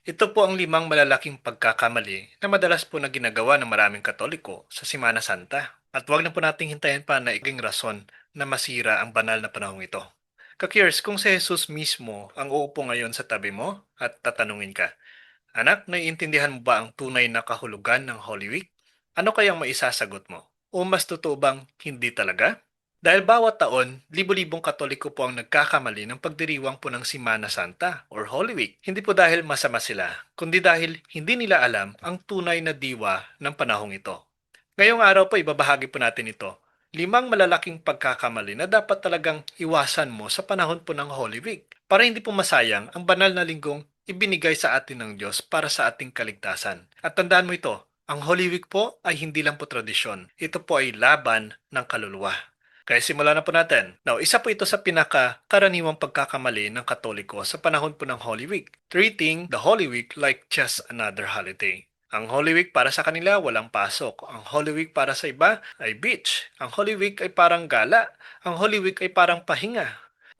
Ito po ang limang malalaking pagkakamali na madalas po na ginagawa ng maraming Katoliko sa Semana Santa. At huwag na po nating hintayin pa na iging rason na masira ang banal na panahong ito. Ka-curious, kung si Jesus mismo ang uupo ngayon sa tabi mo at tatanungin ka, Anak, naiintindihan mo ba ang tunay na kahulugan ng Holy Week? Ano kayang maisasagot mo? O mas totoo bang hindi talaga? Dahil bawat taon, libo-libong Katoliko po ang nagkakamali ng pagdiriwang po ng Semana Santa or Holy Week. Hindi po dahil masama sila, kundi dahil hindi nila alam ang tunay na diwa ng panahong ito. Ngayong araw po ibabahagi po natin ito. Limang malalaking pagkakamali na dapat talagang iwasan mo sa panahon po ng Holy Week para hindi po masayang ang banal na linggong ibinigay sa atin ng Diyos para sa ating kaligtasan. At tandaan mo ito, ang Holy Week po ay hindi lang po tradisyon. Ito po ay laban ng kaluluwa. Kaya simulan na po natin. Now, isa po ito sa pinaka-karaniwang pagkakamali ng Katoliko sa panahon po ng Holy Week. Treating the Holy Week like just another holiday. Ang Holy Week para sa kanila, walang pasok. Ang Holy Week para sa iba ay beach. Ang Holy Week ay parang gala. Ang Holy Week ay parang pahinga.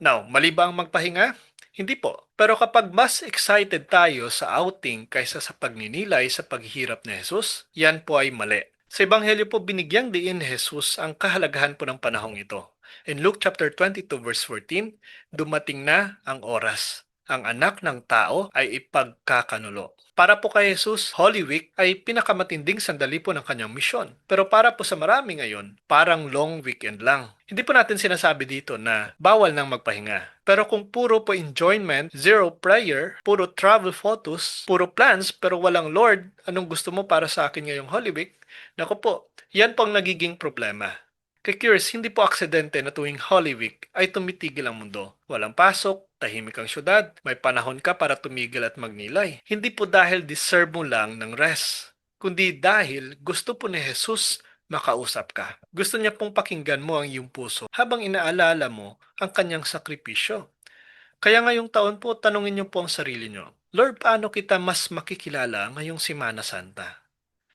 Now, mali ba ang magpahinga? Hindi po. Pero kapag mas excited tayo sa outing kaysa sa pagninilay sa paghihirap ni Jesus, yan po ay mali. Sa Ebanghelyo po binigyang diin ni Jesus ang kahalagahan po ng panahong ito. In Luke chapter 22 verse 14, dumating na ang oras. Ang anak ng tao ay ipagkakanulo. Para po kay Jesus, Holy Week ay pinakamatinding sandali po ng kanyang misyon. Pero para po sa marami ngayon, parang long weekend lang. Hindi po natin sinasabi dito na bawal nang magpahinga. Pero kung puro po enjoyment, zero prayer, puro travel photos, puro plans, pero walang Lord, anong gusto mo para sa akin ngayong Holy Week? Naku po, yan po ang nagiging problema. Kay-curious, hindi po aksidente na tuwing Holy Week ay tumitigil ang mundo. Walang pasok, tahimik ang syudad, may panahon ka para tumigil at magnilay. Hindi po dahil deserve mo lang ng rest, kundi dahil gusto po ni Jesus makausap ka. Gusto niya pong pakinggan mo ang iyong puso habang inaalala mo ang kanyang sakripisyo. Kaya ngayong taon po, tanungin niyo po ang sarili niyo, Lord, paano kita mas makikilala ngayong Semana Santa?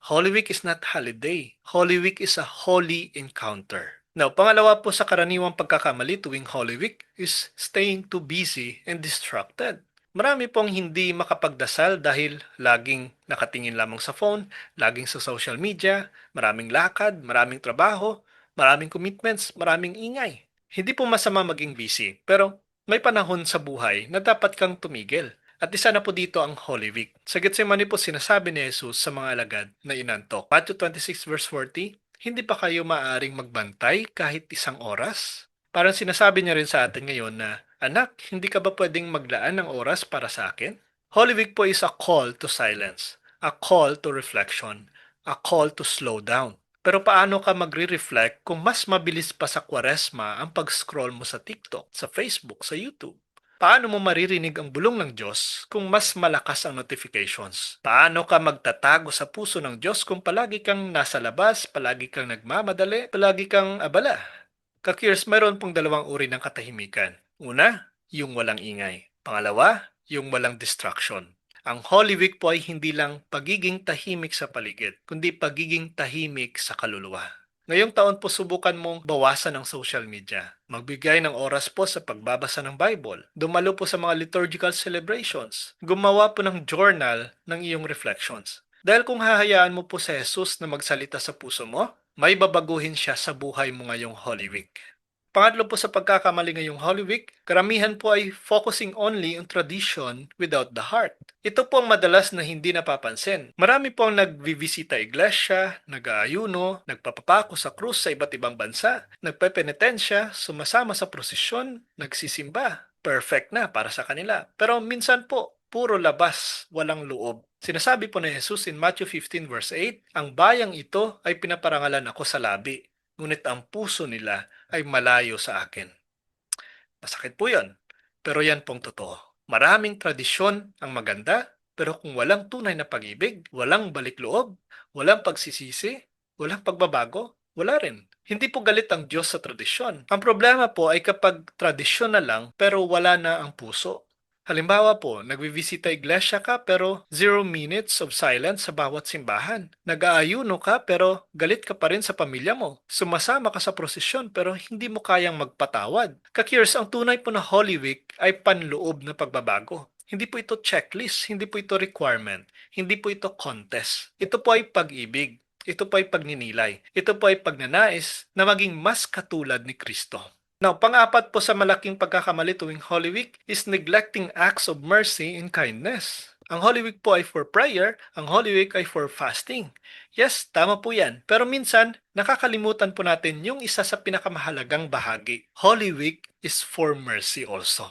Holy Week is not holiday. Holy Week is a holy encounter. Now, pangalawa po sa karaniwang pagkakamali tuwing Holy Week is staying too busy and distracted. Marami pong hindi makapagdasal dahil laging nakatingin lamang sa phone, laging sa social media, maraming lakad, maraming trabaho, maraming commitments, maraming ingay. Hindi po masama maging busy, pero may panahon sa buhay na dapat kang tumigil. At isa na po dito ang Holy Week. Sa Getsemani po sinasabi ni Jesus sa mga alagad na inantok. Matthew 26 verse 40, hindi pa kayo maaring magbantay kahit isang oras? Parang sinasabi niya rin sa atin ngayon na, Anak, hindi ka ba pwedeng maglaan ng oras para sa akin? Holy Week po is a call to silence, a call to reflection, a call to slow down. Pero paano ka magre-reflect kung mas mabilis pa sa Kwaresma ang pag-scroll mo sa TikTok, sa Facebook, sa YouTube? Paano mo maririnig ang bulong ng Diyos kung mas malakas ang notifications? Paano ka magtatago sa puso ng Diyos kung palagi kang nasa labas, palagi kang nagmamadali, palagi kang abala? Kakirs, mayroon pong dalawang uri ng katahimikan. Una, yung walang ingay. Pangalawa, yung walang distraction. Ang Holy Week po ay hindi lang pagiging tahimik sa paligid, kundi pagiging tahimik sa kaluluwa. Ngayong taon po subukan mong bawasan ang social media. Magbigay ng oras po sa pagbabasa ng Bible. Dumalo po sa mga liturgical celebrations. Gumawa po ng journal ng iyong reflections. Dahil kung hahayaan mo po sa Jesus na magsalita sa puso mo, may babaguhin siya sa buhay mo ngayong Holy Week. Pangatlo po sa pagkakamali ngayong Holy Week, karamihan po ay focusing only on tradition without the heart. Ito po ang madalas na hindi napapansin. Marami po ang nagbivisita iglesia, nag-aayuno, nagpapapako sa krus sa iba't ibang bansa, nagpepenitensya, sumasama sa prosesyon, nagsisimba. Perfect na para sa kanila. Pero minsan po, puro labas, walang loob. Sinasabi po ni Jesus in Matthew 15 verse 8, ang bayang ito ay pinaparangalan ako sa labi, ngunit ang puso nila ay malayo sa akin. Masakit po yan. Pero yan pong totoo. Maraming tradisyon ang maganda, pero kung walang tunay na pag-ibig, walang balik loob, walang pagsisisi, walang pagbabago, wala rin. Hindi po galit ang Diyos sa tradisyon. Ang problema po ay kapag tradisyon na lang pero wala na ang puso. Halimbawa po, nagbibisita iglesia ka pero 0 minutes of silence sa bawat simbahan. Nag-aayuno ka pero galit ka pa rin sa pamilya mo. Sumasama ka sa prosesyon pero hindi mo kayang magpatawad. Ka-curious, ang tunay po na Holy Week ay panloob na pagbabago. Hindi po ito checklist, hindi po ito requirement, hindi po ito contest. Ito po ay pag-ibig. Ito po ay pagninilay. Ito po ay pagnanais na maging mas katulad ni Kristo. Now, pang-apat po sa malaking pagkakamali tuwing Holy Week is neglecting acts of mercy and kindness. Ang Holy Week po ay for prayer, ang Holy Week ay for fasting. Yes, tama po yan. Pero minsan, nakakalimutan po natin yung isa sa pinakamahalagang bahagi. Holy Week is for mercy also.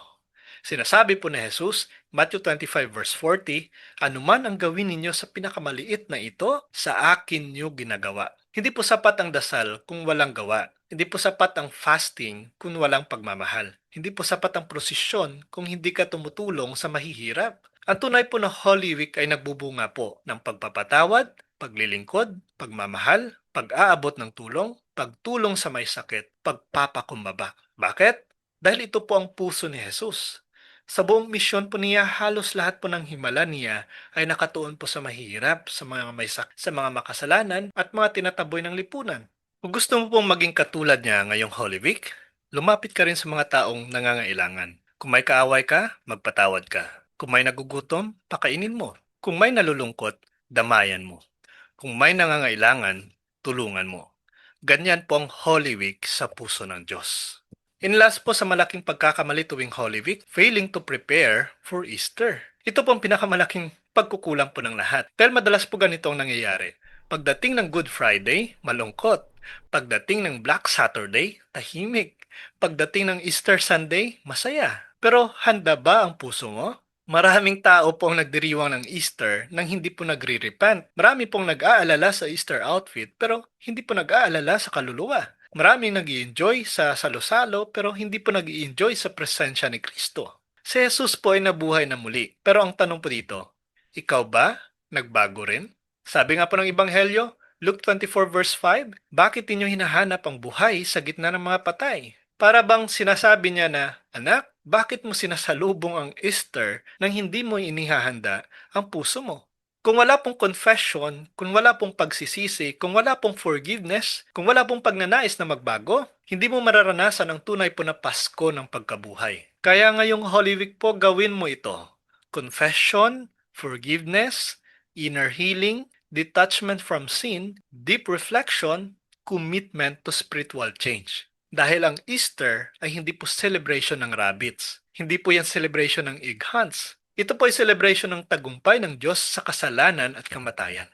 Sinasabi po ni Jesus, Matthew 25 verse 40, "Anuman ang gawin ninyo sa pinakamaliit na ito, sa akin niyo ginagawa." Hindi po sapat ang dasal kung walang gawa. Hindi po sapat ang fasting kung walang pagmamahal. Hindi po sapat ang prosesyon kung hindi ka tumutulong sa mahihirap. Ang tunay po na Holy Week ay nagbubunga po ng pagpapatawad, paglilingkod, pagmamahal, pag-aabot ng tulong, pagtulong sa may sakit, pagpapakumbaba. Bakit? Dahil ito po ang puso ni Jesus. Sa buong misyon po niya, halos lahat po ng himala niya ay nakatuon po sa mahirap, sa mga makasalanan at mga tinataboy ng lipunan. Kung gusto mo pong maging katulad niya ngayong Holy Week, lumapit ka rin sa mga taong nangangailangan. Kung may kaaway ka, magpatawad ka. Kung may nagugutom, pakainin mo. Kung may nalulungkot, damayan mo. Kung may nangangailangan, tulungan mo. Ganyan po ang Holy Week sa puso ng Diyos. In last po sa malaking pagkakamali tuwing Holy Week, failing to prepare for Easter. Ito po ang pinakamalaking pagkukulang po ng lahat. Dahil madalas po ganito ang nangyayari. Pagdating ng Good Friday, malungkot. Pagdating ng Black Saturday, tahimik. Pagdating ng Easter Sunday, masaya. Pero handa ba ang puso mo? Maraming tao po ang nagdiriwang ng Easter nang hindi po nagre-repent. Marami pong nag-aalala sa Easter outfit pero hindi po nag-aalala sa kaluluwa. Maraming nag-i-enjoy sa salo-salo pero hindi po nag-i-enjoy sa presensya ni Kristo. Si Jesus po ay nabuhay na muli. Pero ang tanong po dito, ikaw ba nagbago rin? Sabi nga po ng Ebanghelyo, Luke 24 verse 5, bakit inyo hinahanap ang buhay sa gitna ng mga patay? Para bang sinasabi niya na, anak, bakit mo sinasalubong ang Easter nang hindi mo inihahanda ang puso mo? Kung wala pong confession, kung wala pong pagsisisi, kung wala pong forgiveness, kung wala pong pagnanais na magbago, hindi mo mararanasan ang tunay po na Pasko ng pagkabuhay. Kaya ngayong Holy Week po, gawin mo ito. Confession, forgiveness, inner healing, detachment from sin, deep reflection, commitment to spiritual change. Dahil ang Easter ay hindi po celebration ng rabbits. Hindi po yan celebration ng egg hunts. Ito po ay celebration ng tagumpay ng Diyos sa kasalanan at kamatayan.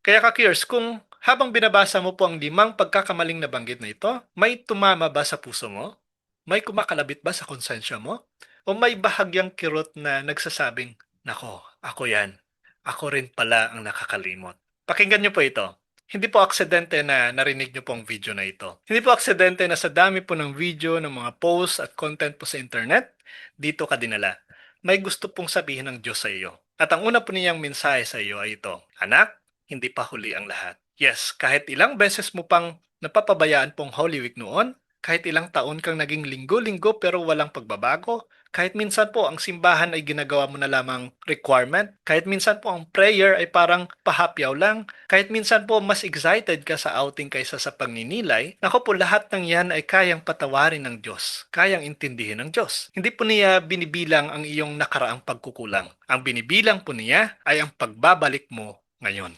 Kaya ka-curious, kung habang binabasa mo po ang 5 pagkakamaling nabanggit na ito, may tumama ba sa puso mo? May kumakalabit ba sa konsensya mo? O may bahagyang kirot na nagsasabing, nako, ako yan. Ako rin pala ang nakakalimot. Pakinggan niyo po ito. Hindi po aksidente na narinig niyo po ang video na ito. Hindi po aksidente na sa dami po ng video, ng mga posts at content po sa internet, dito ka dinala. May gusto pong sabihin ng Diyos sa iyo. At ang una po niyang mensahe sa iyo ay ito, anak, hindi pa huli ang lahat. Yes, kahit ilang beses mo pang napapabayaan pong Holy Week noon, kahit ilang taon kang naging linggo-linggo pero walang pagbabago, kahit minsan po ang simbahan ay ginagawa mo na lamang requirement, kahit minsan po ang prayer ay parang pahapyaw lang, kahit minsan po mas excited ka sa outing kaysa sa pagninilay, nako po lahat ng yan ay kayang patawarin ng Diyos, kayang intindihin ng Diyos. Hindi po niya binibilang ang iyong nakaraang pagkukulang. Ang binibilang po niya ay ang pagbabalik mo ngayon.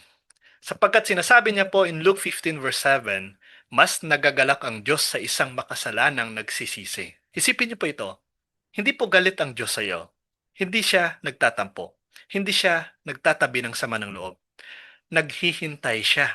Sapagkat sinasabi niya po in Luke 15 verse 7, mas nagagalak ang Diyos sa isang makasalanang nagsisisi. Isipin niyo po ito, hindi po galit ang Diyos sa iyo. Hindi siya nagtatampo. Hindi siya nagtatabi ng sama ng loob. Naghihintay siya.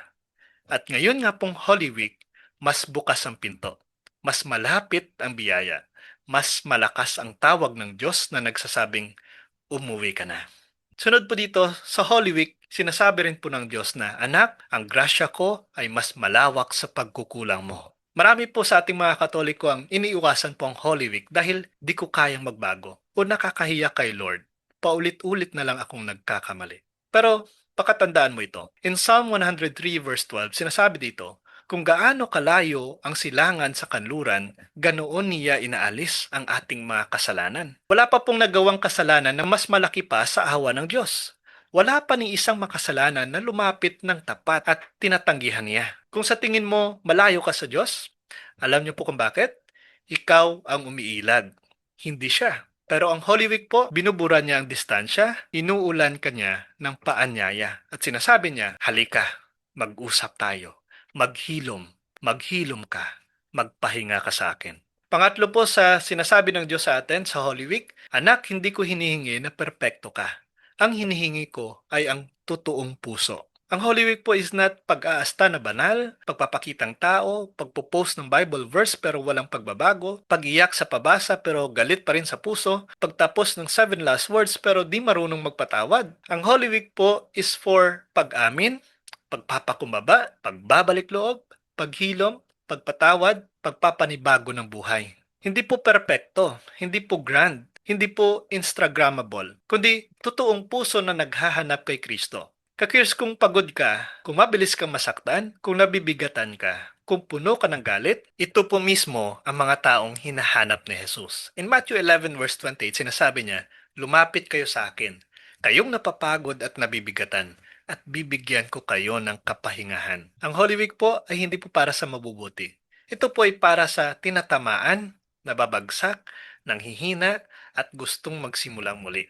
At ngayon nga pong Holy Week, mas bukas ang pinto. Mas malapit ang biyaya. Mas malakas ang tawag ng Diyos na nagsasabing, umuwi ka na. Sunod po dito, sa Holy Week, sinasabi rin po ng Diyos na, anak, ang grasya ko ay mas malawak sa pagkukulang mo. Marami po sa ating mga Katoliko ang iniiwasan po ang Holy Week dahil di ko kayang magbago o nakakahiya kay Lord. Paulit-ulit na lang akong nagkakamali. Pero pakatandaan mo ito. In Psalm 103 verse 12, sinasabi dito, kung gaano kalayo ang silangan sa kanluran, ganoon niya inaalis ang ating mga kasalanan. Wala pa pong nagawang kasalanan na mas malaki pa sa awa ng Diyos. Wala pa ni isang makasalanan na lumapit ng tapat at tinatanggihan niya. Kung sa tingin mo malayo ka sa Diyos, alam niyo po kung bakit? Ikaw ang umiilag, hindi siya. Pero ang Holy Week po, binubura niya ang distansya, inuulan ka niya ng paanyaya at sinasabi niya, halika, mag-usap tayo, maghilom, maghilom ka, magpahinga ka sa akin. Pangatlo po sa sinasabi ng Diyos sa atin sa Holy Week, anak, hindi ko hinihingi na perpekto ka. Ang hinihingi ko ay ang totoong puso. Ang Holy Week po is not pag-aasta na banal, pagpapakitang tao, pagpo-post ng Bible verse pero walang pagbabago, pag-iyak sa pabasa pero galit pa rin sa puso, pagtapos ng 7 last words pero di marunong magpatawad. Ang Holy Week po is for pag-amin, pagpapakumbaba, pagbabalik loob, paghilom, pagpatawad, pagpapanibago ng buhay. Hindi po perpekto, hindi po grand, hindi po Instagrammable, kundi totoong puso na naghahanap kay Kristo. Kakirs, kung pagod ka, kung mabilis kang masaktan, kung nabibigatan ka, kung puno ka ng galit, ito po mismo ang mga taong hinahanap ni Jesus. In Matthew 11 verse 28, sinasabi niya, lumapit kayo sa akin, kayong napapagod at nabibigatan, at bibigyan ko kayo ng kapahingahan. Ang Holy Week po ay hindi po para sa mabubuti. Ito po ay para sa tinatamaan, nababagsak, nanghihina, at gustong magsimulang muli.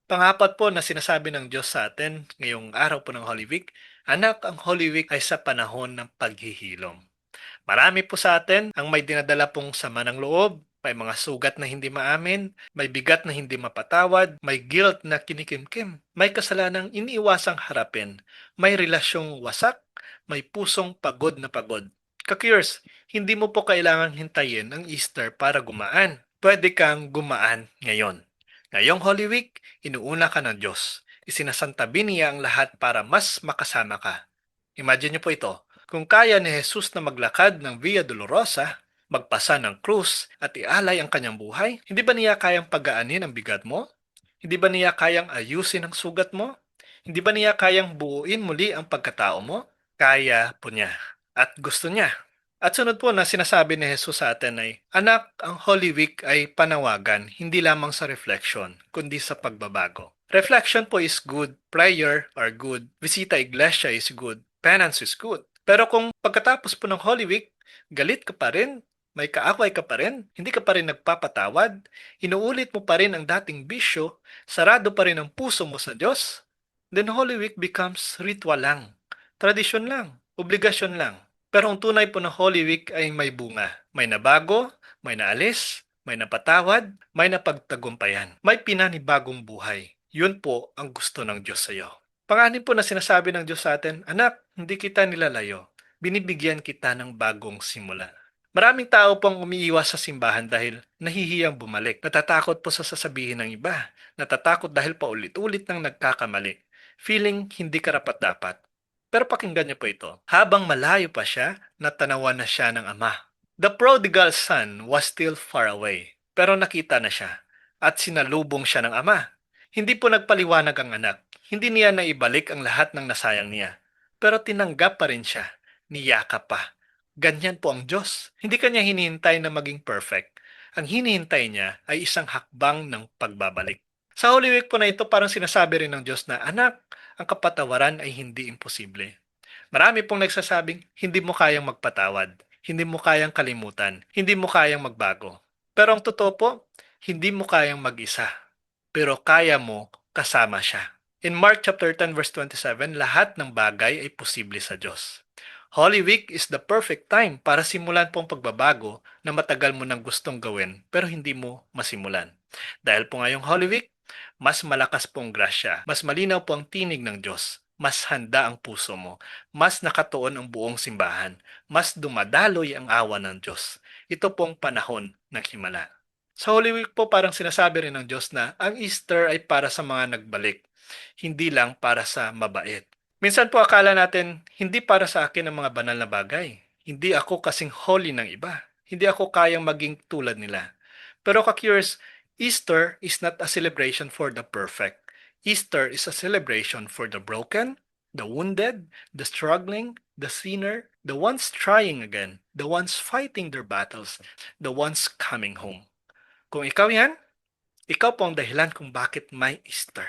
Pangapat po na sinasabi ng Diyos sa atin ngayong araw po ng Holy Week, anak, ang Holy Week ay sa panahon ng paghihilom. Marami po sa atin ang may dinadala pong sama ng loob, may mga sugat na hindi maamin, may bigat na hindi mapatawad, may guilt na kinikimkim, may kasalanang iniiwasang harapin, may relasyong wasak, may pusong pagod na pagod. Kakiyers, hindi mo po kailangang hintayin ang Easter para gumaan. Pwede kang gumaan ngayon. Ngayong Holy Week, inuuna ka ng Diyos. Isinasantabi niya ang lahat para mas makasama ka. Imagine niyo po ito. Kung kaya ni Jesus na maglakad ng Via Dolorosa, magpasa ng krus at ialay ang kanyang buhay, hindi ba niya kayang pagaanin ang bigat mo? Hindi ba niya kayang ayusin ang sugat mo? Hindi ba niya kayang buuin muli ang pagkatao mo? Kaya po niya. At gusto niya. At sunod po na sinasabi ni Jesus sa atin ay, anak, ang Holy Week ay panawagan hindi lamang sa reflection, kundi sa pagbabago. Reflection po is good, prayer are good, visita iglesia is good, penance is good. Pero kung pagkatapos po ng Holy Week, galit ka pa rin, may kaaway ka pa rin, hindi ka pa rin nagpapatawad, inuulit mo pa rin ang dating bisyo, sarado pa rin ang puso mo sa Diyos, then Holy Week becomes ritual lang, tradisyon lang, obligasyon lang. Pero ang tunay po ng Holy Week ay may bunga. May nabago, may naalis, may napatawad, may napagtagumpayan. May pinanibagong buhay. Yun po ang gusto ng Diyos sa iyo. Panganin po na sinasabi ng Diyos sa atin, anak, hindi kita nilalayo. Binibigyan kita ng bagong simula. Maraming tao pong umiiwas sa simbahan dahil nahihiyang bumalik. Natatakot po sa sasabihin ng iba. Natatakot dahil paulit-ulit nang nagkakamali. Feeling hindi karapat-dapat. Pero pakinggan niyo po ito. Habang malayo pa siya, natanawan na siya ng ama. The prodigal son was still far away, pero nakita na siya at sinalubong siya ng ama. Hindi po nagpaliwanag ang anak. Hindi niya naibalik ang lahat ng nasayang niya. Pero tinanggap pa rin siya. Niyakap pa. Ganyan po ang Diyos. Hindi kanya hinihintay na maging perfect. Ang hinihintay niya ay isang hakbang ng pagbabalik. Sa Holy Week po na ito, parang sinasabi rin ng Diyos na, anak, ang kapatawaran ay hindi imposible. Marami pong nagsasabing, hindi mo kayang magpatawad, hindi mo kayang kalimutan, hindi mo kayang magbago. Pero ang totoo po, hindi mo kayang mag-isa, pero kaya mo kasama siya. In Mark chapter 10 verse 27, lahat ng bagay ay posible sa Diyos. Holy Week is the perfect time para simulan po ang pagbabago na matagal mo nang gustong gawin pero hindi mo masimulan. Dahil po ngayong Holy Week, mas malakas pong grasya, mas malinaw po ang tinig ng Diyos, mas handa ang puso mo, mas nakatuon ang buong simbahan, mas dumadaloy ang awa ng Diyos. Ito pong panahon ng himala. Sa Holy Week po parang sinasabi rin ng Diyos na ang Easter ay para sa mga nagbalik, hindi lang para sa mabait. Minsan po akala natin, hindi para sa akin ang mga banal na bagay. Hindi ako kasing holy ng iba. Hindi ako kayang maging tulad nila. Pero ka-curious, Easter is not a celebration for the perfect. Easter is a celebration for the broken, the wounded, the struggling, the sinner, the ones trying again, the ones fighting their battles, the ones coming home. Kung ikaw yan, ikaw po ang dahilan kung bakit may Easter.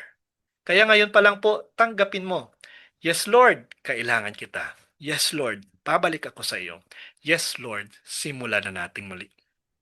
Kaya ngayon pa lang po, tanggapin mo. Yes, Lord, kailangan kita. Yes, Lord, pabalik ako sa iyo. Yes, Lord, simulan na nating muli.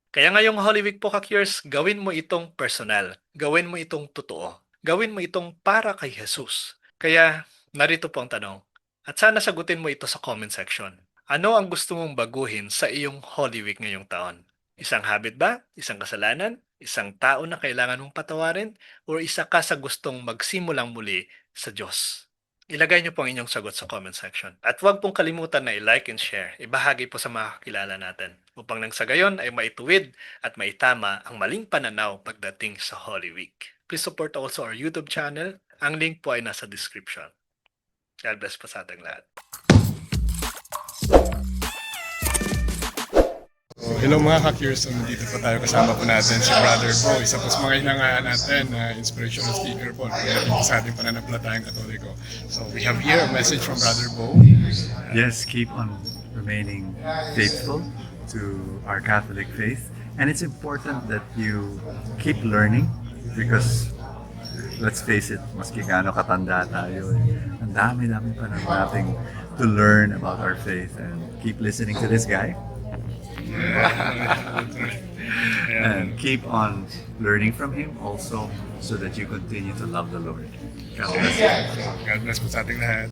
Kaya ngayong Holy Week po ka-Cures, gawin mo itong personal. Gawin mo itong totoo. Gawin mo itong para kay Jesus. Kaya narito po ang tanong. At sana sagutin mo ito sa comment section. Ano ang gusto mong baguhin sa iyong Holy Week ngayong taon? Isang habit ba? Isang kasalanan? Isang tao na kailangan mong patawarin? O isa ka sa gustong magsimulang muli sa Diyos? Ilagay niyo po ang inyong sagot sa comment section. At huwag pong kalimutan na i-like and share. Ibahagi po sa mga kakilala natin upang nang sa gayon ay maituwid at maitama ang maling pananaw pagdating sa Holy Week. Please support also our YouTube channel. Ang link po ay nasa description. God bless po sa ating lahat. Hello mga ka-Cures, dito po tayo kasama po natin si Brother Bo, isa po sa mga hinangaan natin na inspirational speaker po sa ating pananampalatayang Katoliko. So we have here a message from Brother Bo. Yes, keep on remaining faithful to our Catholic faith. And it's important that you keep learning because let's face it, maski gaano katanda tayo, ang dami-dami pa nating to learn about our faith, and keep listening to this guy. And keep on learning from him also so that you continue to love the Lord. God bless you. God bless po sa ating lahat.